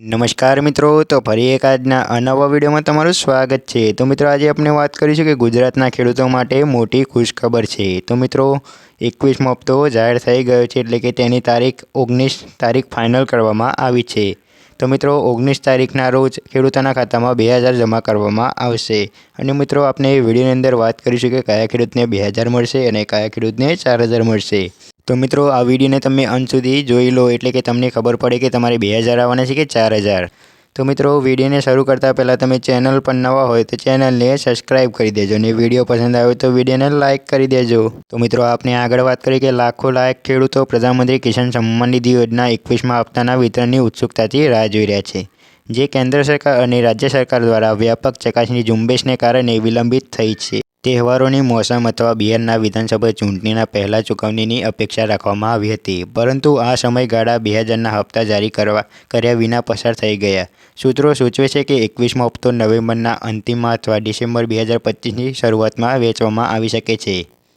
નમસ્કાર મિત્રો, તો ફરી એક આજના અનવા વિડીયોમાં તમારું સ્વાગત છે। તો મિત્રો આજે આપણે વાત કરીશું કે ગુજરાતના ખેડૂતો માટે મોટી ખુશખબર છે। તો મિત્રો 21મો હપ્તો જાહેર થઈ ગયો છે, એટલે કે તેની તારીખ 19 તારીખ ફાઇનલ કરવામાં આવી છે। તો મિત્રો 19 તારીખના રોજ ખેડૂતોના ખાતામાં 2000 જમા કરવામાં આવશે। અને મિત્રો આપણે વિડીયોની અંદર વાત કરીશું કે કયા ખેડૂતને 2000 મળશે અને કયા ખેડૂતને 4000 મળશે। તો મિત્રો આ વિડીયોને તમે અંત સુધી જોઈ લો, એટલે કે તમને ખબર પડે કે તમારે 2000 આવવાના છે કે 4000। તો મિત્રો વિડીયોને શરૂ કરતાં પહેલાં તમે ચેનલ પર નવા હોય તો ચેનલને સબસ્ક્રાઇબ કરી દેજો અને વિડીયો પસંદ આવ્યો તો વિડીયોને લાઇક કરી દેજો। તો મિત્રો આપણે આગળ વાત કરીએ કે લાખો લાયક ખેડૂતો પ્રધાનમંત્રી કિસાન સન્માન નિધિ યોજના 21મા હપ્તાના વિતરણની ઉત્સુકતાથી રાહ જોઈ રહ્યા છે, જે કેન્દ્ર સરકાર અને રાજ્ય સરકાર દ્વારા વ્યાપક ચકાસણી ઝુંબેશને કારણે વિલંબિત થઈ છે। તહેવારોની મોસમ અથવા બિહારના વિધાનસભા ચૂંટણીના પહેલા ચૂકવણીની અપેક્ષા રાખવામાં આવી હતી, પરંતુ આ સમયગાળા 2000ના હપ્તા જારી કર્યા વિના પસાર થઈ ગયા। સૂત્રો સૂચવે છે કે 21મો હપ્તો નવેમ્બરના અંતિમમાં અથવા ડિસેમ્બર 2025ની શરૂઆતમાં વહેંચવામાં આવી શકે છે।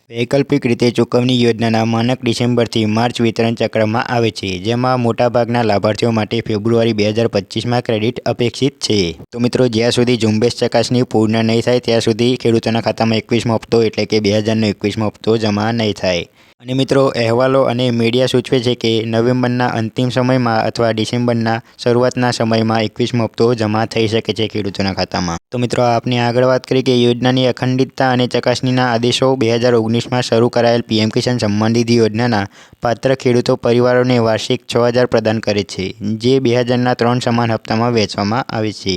વૈકલ્પિક રીતે ચૂકવણી યોજનાના માનક ડિસેમ્બરથી માર્ચ વિતરણ ચક્રમાં આવે છે, જેમાં મોટાભાગના લાભાર્થીઓ માટે ફેબ્રુઆરી 2025માં ક્રેડિટ અપેક્ષિત છે। તો મિત્રો જ્યાં સુધી ઝુંબેશ ચકાસણી પૂર્ણ નહીં થાય ત્યાં સુધી ખેડૂતોના ખાતામાં 21મો હપ્તો એટલે કે 2000નો 21મો હપ્તો જમા નહીં થાય। અને મિત્રો અહેવાલો અને મીડિયા સૂચવે છે કે નવેમ્બરના અંતિમ સમયમાં અથવા ડિસેમ્બરના શરૂઆતના સમયમાં 21મો હપ્તો જમા થઈ શકે છે ખેડૂતોના ખાતામાં। તો મિત્રો આપણે આગળ વાત કરીએ કે યોજનાની અખંડિતતા અને ચકાસણીના આદેશો 2019માં શરૂ કરાયેલ પીએમ કિસાન સન્માન નિધિ યોજનાના પાત્ર ખેડૂતો પરિવારોને વાર્ષિક 6000 પ્રદાન કરે છે, જે 2000ના 3 સમાન હપ્તામાં વહેંચવામાં આવે છે,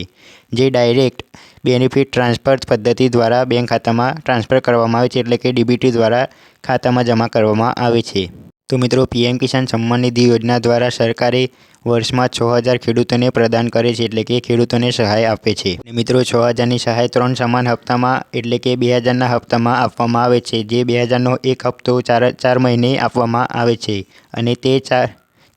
જે ડાયરેક્ટ બેનિફિટ ટ્રાન્સફર પદ્ધતિ દ્વારા બેંક ખાતામાં ટ્રાન્સફર કરવામાં આવે છે, એટલે કે ડીબીટી દ્વારા ખાતામાં જમા કરવામાં આવે છે। તો મિત્રો પીએમ કિસાન સન્માન નિધિ યોજના દ્વારા સરકારે વર્ષમાં 6000 ખેડૂતોને પ્રદાન કરે છે, એટલે કે ખેડૂતોને સહાય આપે છે। અને મિત્રો 6000ની સહાય 3 સમાન હપ્તામાં એટલે કે 2000ના હપ્તામાં આપવામાં આવે છે, જે 2000નો એક હપ્તો 4 મહિને આપવામાં આવે છે, અને તે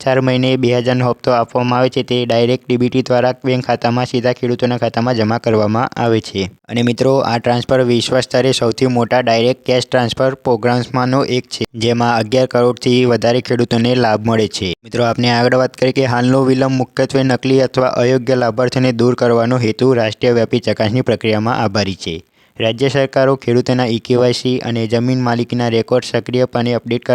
4 મહિને 2000નો હપ્તો આપવામાં આવે છે તે ડાયરેક્ટ ડીબીટી દ્વારા બેંક ખાતામાં સીધા ખેડૂતોના ખાતામાં જમા કરવામાં આવે છે। અને મિત્રો આ ટ્રાન્સફર વિશ્વ સ્તરે સૌથી મોટા ડાયરેક્ટ કેશ ટ્રાન્સફર પ્રોગ્રામ્સમાંનો એક છે, જેમાં 11 કરોડથી વધારે ખેડૂતોને લાભ મળે છે। મિત્રો આપણે આગળ વાત કરીએ કે હાલનો વિલંબ મુખ્યત્વે નકલી અથવા અયોગ્ય લાભાર્થીઓને દૂર કરવાનો હેતુ રાષ્ટ્રવ્યાપી ચકાસણી પ્રક્રિયામાં આભારી છે। રાજ્ય સરકારો ખેડૂતોના ઇકેવાયસી અને જમીન માલિકીના રેકોર્ડ સક્રિયપણે અપડેટ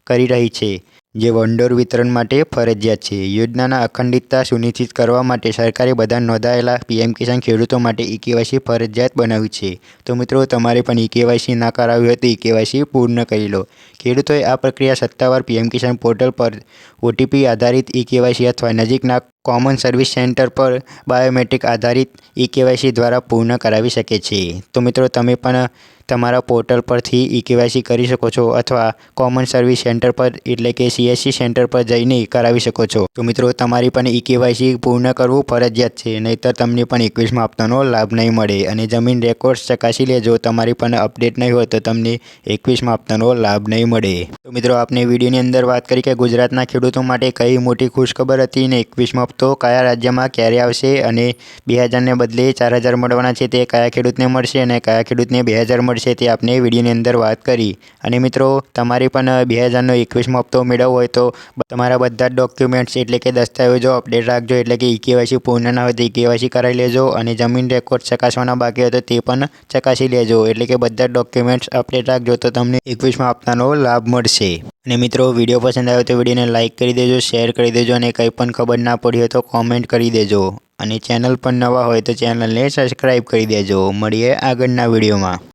કરી રહી છે, જે ભંડોળ વિતરણ માટે ફરજિયાત છે। યોજનાના અખંડિતતા સુનિશ્ચિત કરવા માટે સરકારે બધા નોંધાયેલા પીએમ કિસાન ખેડૂતો માટે ઇકેવાયસી ફરજિયાત બનાવ્યું છે। તો મિત્રો તમારે પણ ઇકેવાયસી ના કરાવ્યું હોય તો ઇકેવાયસી પૂર્ણ કરી લો। ખેડૂતોએ આ પ્રક્રિયા સત્તાવાર પીએમ કિસાન પોર્ટલ પર ઓટીપી આધારિત ઇકેવાયસી અથવા નજીકના કોમન સર્વિસ સેન્ટર પર બાયોમેટ્રિક આધારિત ઇકેવાયસી દ્વારા પૂર્ણ કરાવી શકે છે। તો મિત્રો તમે પણ તમારા પોર્ટલ પરથી ઇકેવાયસી કરી શકો છો અથવા કોમન સર્વિસ સેન્ટર પર એટલે કે સીએસસી સેન્ટર પર જઈને કરાવી શકો છો। તો મિત્રો તમારી પણ ઇકેવાયસી પૂર્ણ કરવું ફરજિયાત છે, નહીંતર તમને પણ 21મા હપ્તાનો લાભ નહીં મળે। અને જમીન રેકોર્ડ્સ ચકાસી લેજો, તમારી પણ અપડેટ નહીં હોય તો તમને 21મા હપ્તાનો લાભ નહીં મળે। તો મિત્રો આપણે વિડીયોની અંદર વાત કરી કે ગુજરાતના ખેડૂતો માટે કઈ મોટી ખુશખબર હતી ને 21મો હપ્તો કયા રાજ્યમાં ક્યારે આવશે અને 2000ને બદલે 4000 મળવાના છે તે કયા ખેડૂતને મળશે અને કયા ખેડૂતને 2000 મળશે તે આપણે વિડીયોની અંદર વાત કરી। અને મિત્રો તમારે પણ 2000નો 21મો હપ્તો મેળવવો હોય તો તમારા બધા જ ડોક્યુમેન્ટ્સ એટલે કે દસ્તાવેજો અપડેટ રાખજો, એટલે કે ઇકેવાયસી પૂર્ણ ના હોય તો ઇકેવાયસી કરાવી લેજો અને જમીન રેકોર્ડ ચકાસવાના બાકી હોય તો તે પણ ચકાસી લેજો, એટલે કે બધા જ ડોક્યુમેન્ટ્સ અપડેટ રાખજો તો તમને 21મા હપ્તાનો લાભ મળશે। અને મિત્રો વિડીયો પસંદ આવ્યો તો વિડીયોને લાઇક કરી દેજો, શેર કરી દેજો અને કંઈ પણ ખબર ના પડી હોય તો કોમેન્ટ કરી દેજો, અને ચેનલ પર નવા હોય તો ચેનલને સબસ્ક્રાઈબ કરી દેજો। મળીએ આગળના વિડીયોમાં।